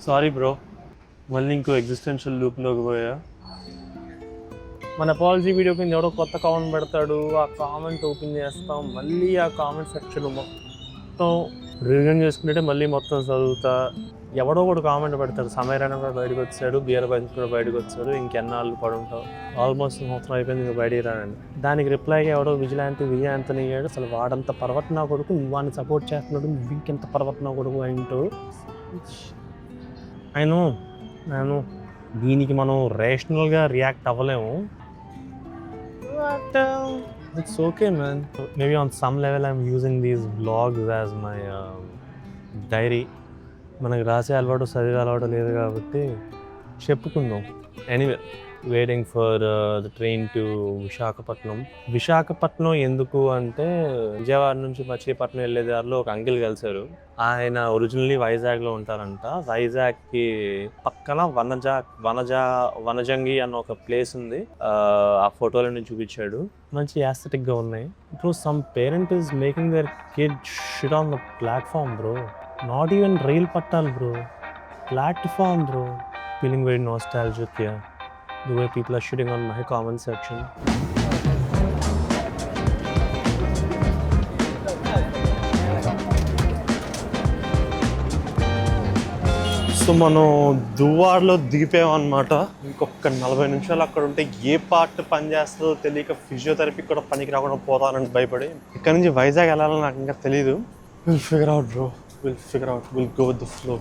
Sorry bro, మళ్ళీ ఇంకో existential లూప్లోకి పోయా. మన పాలసీ వీడియో కింద ఎవడో కొత్త కామెంట్ పెడతాడు, ఆ కామెంట్ ఓపెన్ చేస్తాం, మళ్ళీ ఆ కామెంట్ సెక్షన్ మొత్తం రివిజన్ చేసుకుంటే మళ్ళీ మొత్తం చదువుతా. ఎవడో కూడా కామెంట్ పెడతాడు, సమీరణ కూడా బయటకు వచ్చాడు, బీఆర్ బైక్ కూడా బయటకు వచ్చాడు, ఇంకెన్నాళ్ళు పడుంటావు, ఆల్మోస్ట్ సంవత్సరం అయిపోయింది ఇంకా బయటికి రానండి. దానికి రిప్లైగా ఎవడో విజయాంతని అయ్యాడు. అసలు వాడంత పర్వతనా కొడుకు, నువ్వు వాడిని సపోర్ట్ చేస్తున్నాడు, నువ్వు ఇంకెంత పర్వతనా కొడుకు అంటూ. నేను దీనికి మనం రేషనల్గా react అవ్వలేము. It's okay, man. Maybe on some level I'm using these vlogs as my diary. మనకి రాసే అలవాటు చదివే అలవాటు లేదు కాబట్టి చెప్పుకుందాం. Anyway, waiting for the train to Visakhapatnam ఎందుకు అంటే, విజయవాడ నుంచి మచిలీపట్నం వెళ్ళే దారిలో ఒక అంకిల్ కలిశారు. ఆయన ఒరిజినల్లీ వైజాగ్లో ఉంటారంట. వైజాగ్కి పక్కన వనజంగి అన్న ఒక ప్లేస్ ఉంది. ఆ ఫోటోలను చూపించాడు, మంచి యాస్థెటిక్గా ఉన్నాయి. Bro, some parent is making their kid shit on the platform bro. Not even rail పట్టాలి bro, platform bro. Feeling very nostalgic here. The way people are shitting on my comment section. So మనం దువ్వాడలో దిగిపోయాం అనమాట. ఇంకొక 40 నిమిషాలు అక్కడ ఉంటే ఏ part పని చేస్తుందో తెలియక ఫిజియోథెరపీ కూడా పనికి రాకుండా పోతానని భయపడి, ఇక్కడ నుంచి వైజాగ్ వెళ్ళాలని నాకు ఇంకా తెలీదు. Will figure out bro, will go with the flow.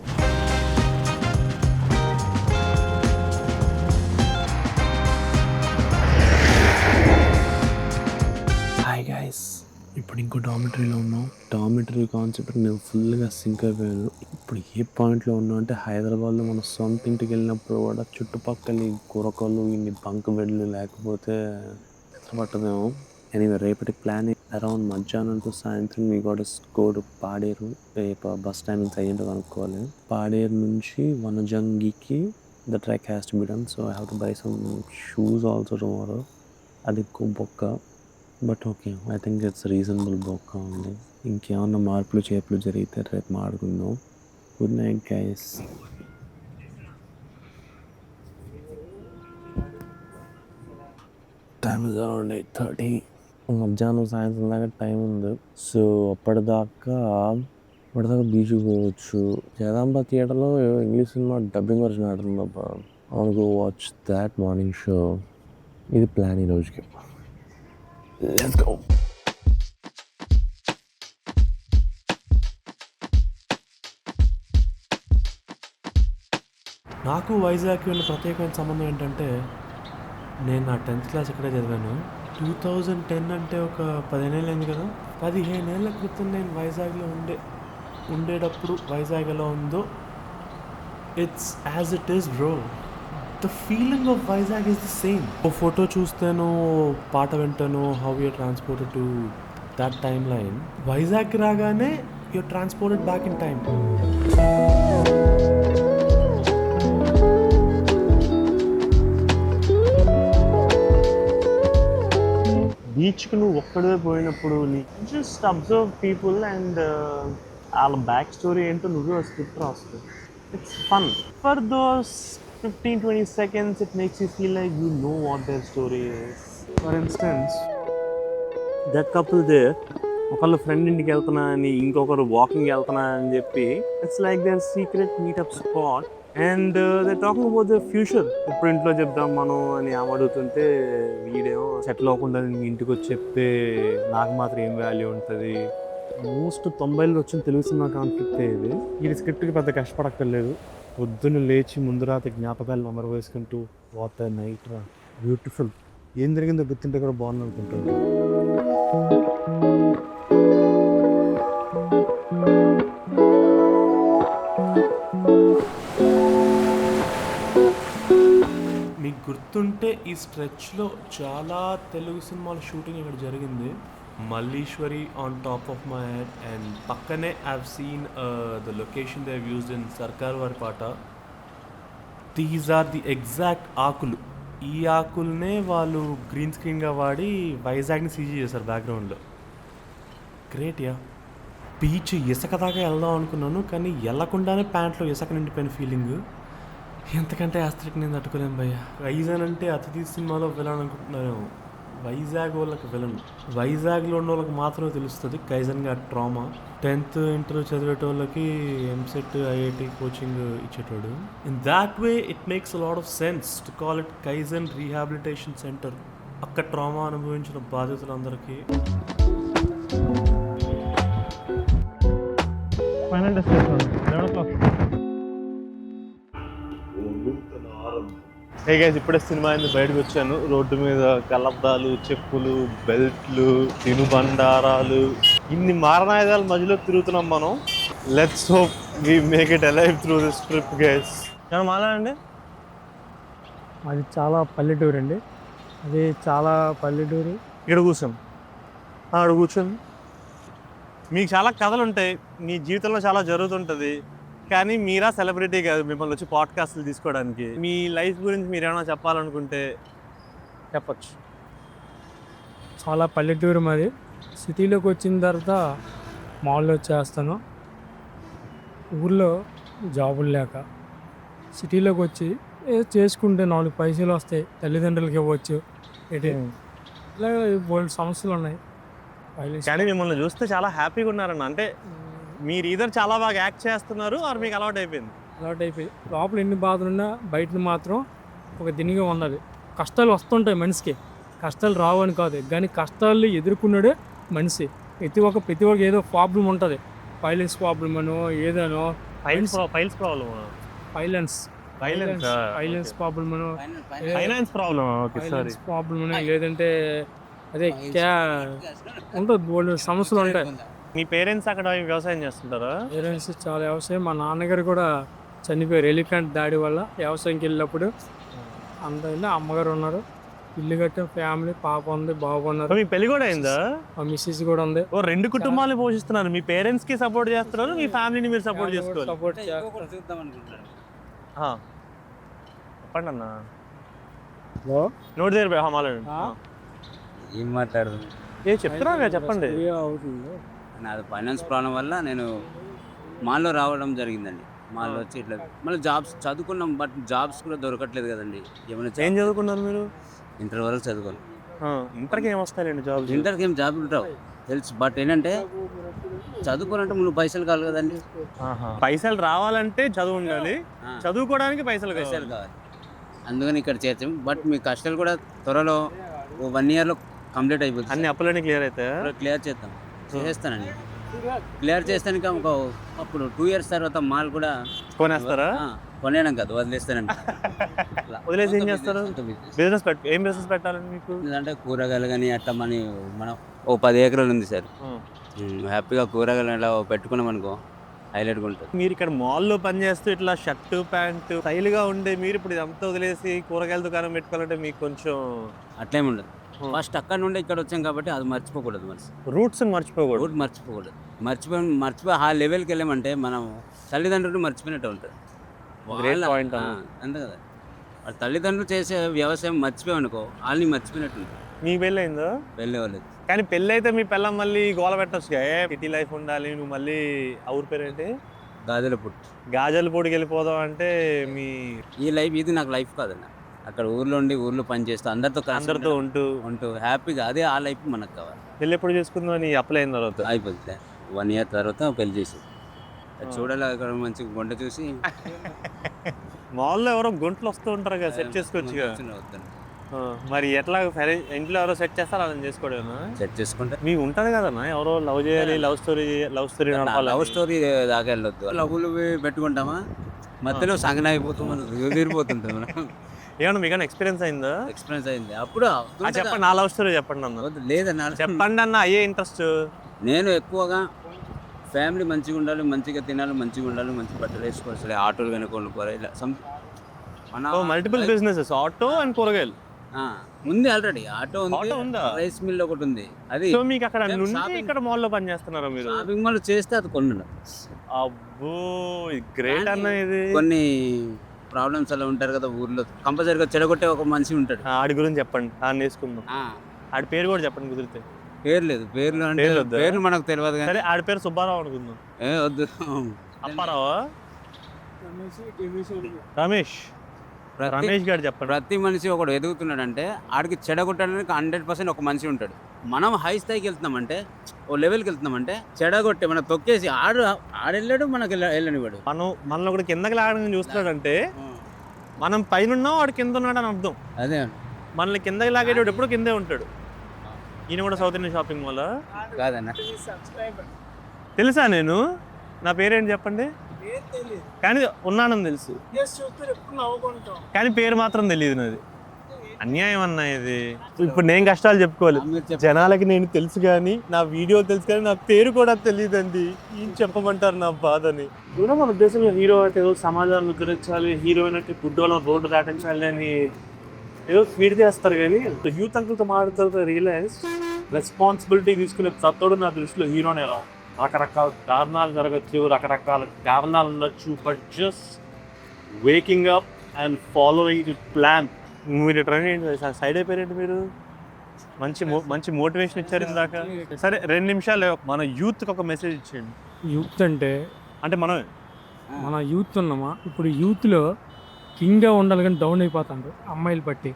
ఇప్పుడు ఇంకో డామిటరీలో ఉన్నాం. డామిటరీ కాన్సెప్ట్ నేను ఫుల్గా సింక్ అయిపోయాను. ఇప్పుడు ఏ పాయింట్లో ఉన్నాం అంటే, హైదరాబాద్లో మన సొంత ఇంటికి వెళ్ళినప్పుడు కూడా చుట్టుపక్కల ఈ గురకలు, ఇన్ని బంక్ బెడ్లు లేకపోతే పట్టదేమో. ఎనీవే, రేపటి ప్లాన్ అరౌండ్ మధ్యాహ్నం టు సాయంత్రం మీ కూడా స్కోడ్ పాడేరు. రేపు బస్ టైమింగ్స్ అయ్యేంటో కనుక్కోవాలి. పాడేరు నుంచి వనజంగికి the trek has to be done. So I have to buy some shoes also tomorrow. అది బొక్క, but okay, I think it's reasonable బొక్క ఉంది. ఇంకేమన్నా మార్పులు చేర్పులు జరిగితే రేపు మాట్లాడుకుందాం. Good night guys. Time is around 8:30. మధ్యాహ్నం సాయంత్రం దాకా టైం ఉంది. సో అప్పటిదాకా బీచ్కి పోవచ్చు. జగదాంబ థియేటర్లో ఇంగ్లీష్ సినిమా డబ్బింగ్ వర్షన్ ఆడుతుంది. I want go watch that morning show. ఇది ప్లాన్ ఈ రోజుకి. Let's go. నాకు వైజాగ్కి ఉన్న ప్రత్యేకమైన సంబంధం ఏంటంటే, నేను నా 10th క్లాస్ ఇక్కడే చదివాను. 2010 అంటే ఒక 15 ఏళ్ళు అయింది కదా. 15 ఏళ్ళ క్రితం నేను వైజాగ్లో ఉండేటప్పుడు వైజాగ్ ఎలా ఉందో, it's as it is bro. The feeling of Vizag is the same. ఓ ఫోటో చూస్తాను, పాట వింటాను, how you're transported to that timeline. వైజాగ్కి రాగానే you're transported back in time. బీచ్కి నువ్వు ఒక్కడే పోయినప్పుడు జస్ట్ అబ్జర్వ్ పీపుల్ అండ్ వాళ్ళ బ్యాక్ స్టోరీ ఏంటో నువ్వు స్క్రిప్ట్ రాస్తావు. It's fun for those 15-20 seconds. It makes you feel like you know what their story is. For instance, that couple there, ఒకళ్ళు friend ఇంటికి వెళ్తున్నా అని, ఇంకొకరు వాకింగ్ వెళ్తున్నా అని చెప్పి, it's like their secret meetup spot. And they talking about the future. ఇప్పుడు ఇంట్లో చెప్దాం మనం అని ఆమె అడుగుతుంటే, వీడేమో సెటిల్ అవ్వకుండా ఇంటికి వచ్చి చెప్తే నాకు మాత్రం ఏం వాల్యూ ఉంటుంది. మోస్ట్ 90లో వచ్చిన తెలుగు సినిమా కాన్ఫ్లిక్ట్ ఇది. ఈ స్క్రిప్ట్కి పెద్ద కష్టపడక్కర్లేదు. పొద్దున్న లేచి ముందు రాత్రి జ్ఞాపకాలు నెంబర్ వేసుకుంటూ, వాట్ ఎ నైట్ రా, బ్యూటిఫుల్. ఏం జరిగిందో గుర్తుంటే కూడా బాగుంది అనుకుంటాను. మీకు గుర్తుంటే ఈ స్ట్రెచ్లో చాలా తెలుగు సినిమాల షూటింగ్ ఇక్కడ జరిగింది. Malleswari on top of my head, and పక్కనే I've seen the location they used in Sarkar Vaaripaata. These are the exact ఆకులు. ఈ ఆకుల్నే వాళ్ళు గ్రీన్ స్క్రీన్గా వాడి వైజాగ్ని సీజీ చేశారు బ్యాక్గ్రౌండ్లో. Great yeah. బీచ్ ఇసుక దాకా వెళ్దాం అనుకున్నాను, కానీ వెళ్ళకుండానే ప్యాంట్లో ఇసుక నిండిపోయిన ఫీలింగ్. ఎంతకంటే యాస్త్రిక్ నేను తట్టుకోలేను భయ్య. కైజన్ అంటే అతిథి సినిమాలో విలన్ అనుకుంటున్నారేమో. వైజాగ్ వాళ్ళకి విలన్. వైజాగ్లో ఉన్న వాళ్ళకి మాత్రమే తెలుస్తుంది కైజన్గా ట్రామా. 10th ఇంటర్ చదివేటోళ్ళకి ఎంసెట్ ఐఐటి కోచింగ్ ఇచ్చేటోడు. In that way it makes a lot of sense to call it Kaizen rehabilitation centre. అక్కడ ట్రామా అనుభవించిన బాధితులందరికీ. Final destination 11 o'clock. Hey guys, ఇప్పుడే సినిమా అయింది, బయటకు వచ్చాను. రోడ్డు మీద కలబ్దాలు, చెప్పులు, బెల్ట్లు, తినుబండారాలు, ఇన్ని మారణాయుధాల మధ్యలో తిరుగుతున్నాం మనం. Let's hope we make it alive through this trip guys. ఏమన్నా మాట్లాడండి. అది చాలా పల్లెటూరు అండి. అది చాలా పల్లెటూరు. ఇక్కడ కూర్చోం, అక్కడ కూర్చోండి. మీకు చాలా కథలు ఉంటాయి, మీ జీవితంలో చాలా జరుగుతుంటుంది, కానీ మీరా సెలబ్రిటీ కాదు మిమ్మల్ని వచ్చి పాడ్కాస్ట్లు తీసుకోవడానికి. మీ లైఫ్ గురించి మీరు ఏమైనా చెప్పాలనుకుంటే చెప్పచ్చు. చాలా పల్లెటూరు మాది. సిటీలోకి వచ్చిన తర్వాత మాల్లో చేస్తాను. ఊర్లో జాబులు లేక సిటీలోకి వచ్చి చేసుకుంటే 4 పైసలు వస్తాయి, తల్లిదండ్రులకి ఇవ్వచ్చు. ఇలా బోల్డ్ సమస్యలు ఉన్నాయి. కానీ మిమ్మల్ని చూస్తే చాలా హ్యాపీగా ఉన్నారన్న. అంటే మీరు ఇద్దరు చాలా బాగా యాక్ట్ చేస్తున్నారు, ఆర్ మీకు అలవాటు అయిపోయింది? అలవాటు అయిపోయి లోపల ఎన్ని బాధలున్నా బయట మాత్రం ఒక దినిగా ఉన్నది. కష్టాలు వస్తుంటాయి మనిషికి, కష్టాలు రావు అని కాదు, కానీ కష్టాలు ఎదుర్కొన్నాడే మనిషి. ప్రతి ఒక్క ఏదో ప్రాబ్లం ఉంటుంది. ఫైనాన్స్ ప్రాబ్లం అనో ఏదనో, ఫైనాన్స్ ప్రాబ్లం అనో లేదంటే అదే ఉంటుంది, బోల్డ్ సమస్యలు ఉంటాయి. మీ పేరెంట్స్ అక్కడ వ్యవసాయం చేస్తుంటారా? పేరెంట్స్ చాలా వ్యవసాయం. మా నాన్నగారు కూడా చనిపోయారు ఎలిఫెంట్ దాడి వల్ల. వ్యవసాయంకి వెళ్ళినప్పుడు అంత అమ్మగారు ఉన్నారు, ఇల్లు కట్టిన ఫ్యామిలీ, పాప ఉంది, బాబు ఉన్నారు. మీ పెళ్లి కూడా అయిందా? మా మిస్సెస్ కూడా ఉంది. 2 కుటుంబాలు పోషిస్తున్నారు. మీ పేరెంట్స్ కి సపోర్ట్ చేస్తున్నారు, మీ ఫ్యామిలీని మీరు సపోర్ట్ చేసుకోవాలి. చెప్పండి అన్న. నోటి దగ్గర మాట్లాడండి. ఏం మాట్లాడదు, ఏ చెప్తున్నా చెప్పండి. నాది ఫైనాన్స్ ప్రాబ్లం వల్ల నేను మాల్లో రావడం జరిగిందండి. మాల్లో వచ్చి ఇట్లా మళ్ళీ జాబ్స్ చదువుకున్నాం, బట్ జాబ్స్ కూడా దొరకట్లేదు కదండి. ఏమైనా ఏం చదువుకున్నారు మీరు? ఇంటర్ వరకు చదువుకోవాలి. ఇంటర్కి ఏం వస్తాయండి జాబ్? ఇంటర్కి ఏం జాబ్ ఉంటావు తెలుసు, బట్ ఏంటంటే చదువుకోవాలంటే ముందు పైసలు కావాలి కదండి. పైసలు రావాలంటే చదువు ఉండాలి, చదువుకోవడానికి పైసలు కావాలి. అందుకని ఇక్కడ చేర్చాము. బట్ మీ కష్టాలు కూడా త్వరలో 1 yearలో కంప్లీట్ అయిపోతుంది. అన్ని అప్పులన్నీ క్లియర్ అవుతాయి. క్లియర్ చేస్తానండి. క్లియర్ చేస్తానికి అప్పుడు 2 years తర్వాత మాల్ కూడా కొనేస్తారా? కొనేయడం కాదు, వదిలేస్తానండి. వదిలేసి ఏం చేస్తారు? బిజినెస్ ఏం బిజినెస్ పెట్టాలండి మీకు? అంటే కూరగాయలు కానీ అట్లా మనం 10 acres ఉంది సార్. హ్యాపీగా కూరగాయలు ఇలా పెట్టుకున్నాం అనుకో, హైలైట్గా ఉంటుంది. మీరు ఇక్కడ మాల్లో పనిచేస్తూ ఇట్లా షర్టు ప్యాంటు స్టైల్గా ఉండే మీరు ఇప్పుడు ఇదంతా వదిలేసి కూరగాయల దుకాణం పెట్టుకోవాలంటే మీకు కొంచెం అట్లేమి ఉండదు. ఫస్ట్ అక్కడ నుండి ఇక్కడ వచ్చాం కాబట్టి అది మర్చిపోకూడదు. రూట్ మర్చిపోకూడదు. మర్చిపోయి ఆ లెవెల్కి వెళ్ళామంటే మనం తల్లిదండ్రులు మర్చిపోయినట్టు ఉంటుంది. అంతే కదా, వాళ్ళ తల్లిదండ్రులు చేసే వ్యవసాయం మర్చిపోయామనుకో, వాళ్ళని మర్చిపోయినట్టు ఉంటుంది. మీ పెళ్ళి అయిందా? పెళ్ళి అవ్వలేదు. కానీ పెళ్ళి అయితే మీ పిల్లం మళ్ళీ గోల పెట్టచ్చు, సిటీ లైఫ్ ఉండాలి, నువ్వు మళ్ళీ ఊరి పేరేంటి? గాజలపూడికి వెళ్ళిపోదాం అంటే మీ ఈ లైఫ్ ఇది నాకు లైఫ్ కాదన్న. అక్కడ ఊర్లో పని చేస్తూ అందరితో ఉంటూ హ్యాపీగా, అదే ఆ లైఫ్ మనకు కావాలి. పెళ్ళి ఎప్పుడు చేసుకుందాం అని అప్లై అయిన తర్వాత అయిపోతుంది. 1 year తర్వాత పెళ్లి చేసి చూడాలి. అక్కడ మంచి గుంట చూసి మాల్లో ఎవరో గుంటలు వస్తూ ఉంటారు కదా, సెట్ చేసుకోవచ్చు. మరి ఎట్లా ఇంట్లో ఎవరో సెట్ చేస్తారో అలా చేసుకోవడం? సెట్ చేసుకుంటే మీకు ఉంటుంది కదన్నా, ఎవరో లవ్ చేయాలి, లవ్ స్టోరీ దాకా వెళ్ళొద్దు. లవ్లు పెట్టుకుంటామా, మధ్యలో సంగన అయిపోతాం, తీరిపోతుంటాం మనం. ఏమన్నా మీకు ఎక్స్పీరియన్స్ అయిందా? ఎక్స్పీరియన్స్ అయింది. అప్పుడు చెప్పండి, నా లవ్ స్టోరీ చెప్పండి అన్న. లేదన్నా చెప్పండి అన్న, అయ్యే ఇంట్రెస్ట్. నేను ఎక్కువగా ఫ్యామిలీ మంచిగా ఉండాలి, మంచిగా తినాలి, మంచిగా ఉండాలి, మంచి బట్టలు వేసుకోవాలి, ఆటోలు కనుక కొనుక్కోవాలి, ఇలా మల్టిపుల్ బిజినెసెస్, ఆటో అండ్ కూరగాయలు ఉంది. ఆల్రెడీ ఆటో ఉంది, రైస్ మిల్ ఒకటి ఉంది. అది మీకు అక్కడ నుండి ఇక్కడ మాల్లో పని చేస్తున్నారా మీరు? షాపింగ్ మాల్ చేస్తే అది కొన్నాను. అబ్బో, గ్రేట్ అన్న. ఇది కొన్ని ప్రాబ్లమ్స్ అలా ఉంటారు కదా ఊర్లో, కంపల్సరీగా చెడగొట్టే ఒక మనిషి ఉంటాడు. ఆడి గురించి చెప్పండి, ఆడిని వేసుకుందాం. ఆడి పేరు కూడా చెప్పండి కుదిరితే. పేరు లేదు, పేర్లు అంటే పేర్లు వద్దా? పేర్లు మనకు తెలియదు కానీ సరే ఆడి పేరు సుబ్బారావు అనుకుందాం. వద్దు. అప్పారావా? రమేష్ ప్రతి రమేష్ గారు చెప్పండి. ప్రతి మనిషి ఒకడు ఎదుగుతున్నాడంటే ఆడికి చెడగొట్టడానికి 100% ఒక మనిషి ఉంటాడు. మనం హై స్థాయికి వెళ్తున్నామంటే, ఓ లెవెల్కి వెళ్తున్నామంటే చెడగొట్టే మనం తొక్కేసి ఆడెళ్ళాడు, మనకి వెళ్ళనివాడు. మనలో కూడా కిందకి లాగడం చూస్తున్నాడంటే మనం పైన ఉన్నాం, వాడు కింద ఉన్నాడు అని అర్థం. అదే మనల్ని కిందకి లాగేటప్పుడు ఎప్పుడూ కిందే ఉంటాడు. ఈయన కూడా సౌత్ ఇండియన్ షాపింగ్ మాల్ కాదన్న. తెలుసా? నేను నా పేరేంటి చెప్పండి. కానీ ఉన్నానని తెలుసు, కానీ పేరు మాత్రం తెలియదు నాది. అన్యాయం అన్నా ఇది. ఇప్పుడు నేను కష్టాలు చెప్పుకోవాలి, జనాలకి నేను తెలుసు కానీ, నా వీడియో తెలుసు కానీ నా పేరు కూడా తెలియదండి. ఏం చెప్పమంటారు నా బాధని? కూడా మన ఉద్దేశంలో హీరో అయితే ఏదో సమాజాన్ని ఉద్ధరించాలి, హీరోయిన్ అంటే గుడ్డోలో రోడ్డు దాటించాలి అని ఏదో ఫీడ్ చేస్తారు. కానీ యూత్ అంకుల్తో మాట్లాడుతూ రియలైజ్ రెస్పాన్సిబిలిటీ తీసుకునే సత్తోడు నా దృష్టిలో హీరోనే. రకరకాల కారణాలు జరగచ్చు, రకరకాల కారణాలు ఉండొచ్చు, but just waking up and following the plan. మీరు ట్రైన్ సైడ్ అయిపోయారండి మీరు. మంచి మోటివేషన్ ఇచ్చారు ఇందాక. సరే 2 నిమిషాలు మన యూత్కి ఒక మెసేజ్ ఇచ్చేయండి. యూత్ అంటే మనమే మన యూత్ ఉన్నామా, ఇప్పుడు యూత్లో కింగ్గా ఉండాలి కానీ డౌన్ అయిపోతాడు అమ్మాయిలు బట్టి.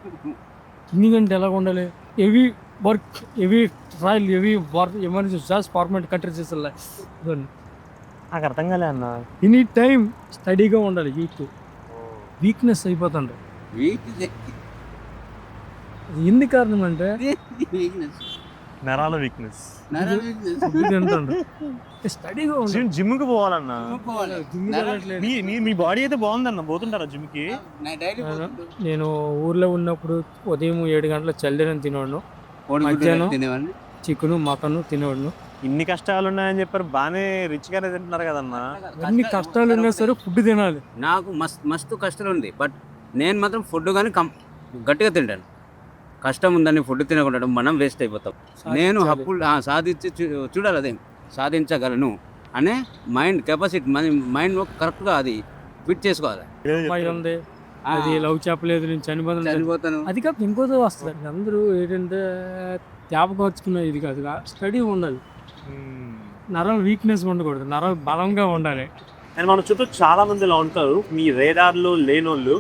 కింగ్ అంటే ఎలా ఉండాలి? Heavy work, heavy trial, heavy work, emergency జాస్ ఫార్మేట్ కంట్రీస్ నాకు అర్థం కాలే అన్న. ఎనీ టైం స్టడీగా ఉండాలి. యూత్ వీక్నెస్ అయిపోతాడు. ఎందుకు కారణం అంటే నరాల వీక్నెస్. స్టడీగా జిమ్కి పోవాలన్నా. మీ బాడీ అయితే బాగుందన్న, పోతుంటారా జిమ్కి? నేను ఊర్లో ఉన్నప్పుడు ఉదయం 7 గంటల చల్లిని తినేవాడు, మధ్యాహ్నం చికెను మటన్ తినేవాడు. ఇన్ని కష్టాలు ఉన్నాయని చెప్పారు, బాగానే రిచ్గానే తింటున్నారు కదన్నా. అన్ని కష్టాలు ఉన్నా సరే ఫుడ్ తినాలి. నాకు మస్తు కష్టాలు ఉంది, బట్ నేను మాత్రం ఫుడ్ కానీ గట్టిగా తింటాను. కష్టం ఉందని ఫుడ్ తినకుండా మనం వేస్ట్ అయిపోతాం. నేను హక్కులు సాధించి చూడాలి, అదే సాధించగలను అనే మైండ్ కెపాసిటీ, మైండ్ కరెక్ట్గా అది ఫిట్ చేసుకోవాలి. అమ్మాయి ఉంది, అది లవ్ చెప్పలేదు, నేను చనిపోతాను, అది కాదు ఇంకోతో వస్తుంది. అందరూ ఏంటంటే జ్ఞాపకం వచ్చుకున్న ఇది కాదు, స్టడీ ఉండాలి. నరాలు వీక్నెస్ ఉండకూడదు, నరాలు బలంగా ఉండాలి. అండ్ మన చుట్టూ చాలా మంది ఇలా ఉంటారు, మీ రేడార్లో లేనోళ్ళు.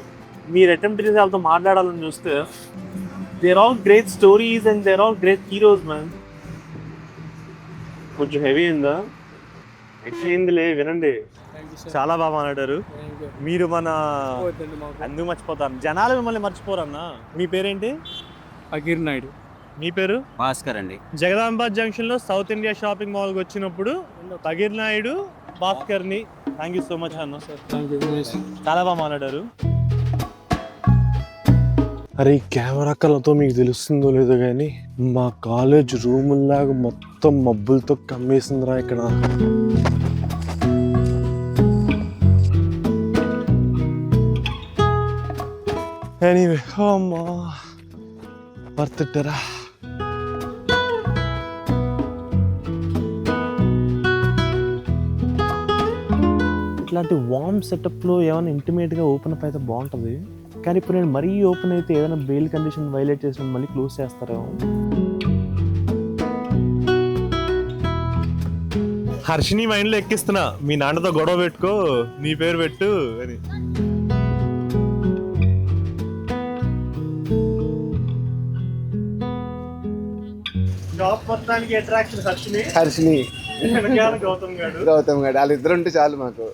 మీరు అటెంప్ట్ చేసి వాళ్ళతో మాట్లాడాలని చూస్తే they're all great stories and they're all great heroes man. కొంచెం హెవీ అయిందా? ఎట్లయిందిలే, వినండి. చాలా బాగా మాట్లాడారు మీరు. మన ఎందుకు మర్చిపోతారు, జనాలు మిమ్మల్ని మర్చిపోరన్నా. మీ పేరేంటి? ఫకీర్ నాయుడు. మీ పేరు? భాస్కర్ అండి. జగదాంబాద్ జంక్షన్లో సౌత్ ఇండియా షాపింగ్ మాల్కి వచ్చినప్పుడు ఫకీర్ నాయుడు, భాస్కర్ని థ్యాంక్ యూ సో మచ్ అన్న. చాలా బాగా మాట్లాడారు. అరే ఈ కెమెరా కళ్ళతో మీకు తెలుస్తుందో లేదో కానీ మా కాలేజ్ రూముల్లాగా మొత్తం మబ్బులతో కమ్మేసిందిరా ఇక్కడ. ఎనీవే అమ్మా వర్తిట్టరా. ఇట్లాంటి వార్మ్ సెటప్లో ఏమైనా ఇంటిమేట్గా ఓపెన్ అప్ అయితే బాగుంటుంది. కానీ ఇప్పుడు నేను మరీ ఓపెన్ అయితే ఏదైనా బెయిల్ కండిషన్ వైలేట్ చేసిన మళ్ళీ క్లోజ్ చేస్తారేమో. హర్షిని మైండ్లో ఎక్కిస్తున్నా, మీ నాన్నతో గొడవ పెట్టుకో, నీ పేరు పెట్టు అని. జాబ్ మొత్తానికి అట్రాక్షన్ హర్షిని హర్షిని గౌతమ్ గారు వాళ్ళిద్దరు ఉంటే చాలు మాకు.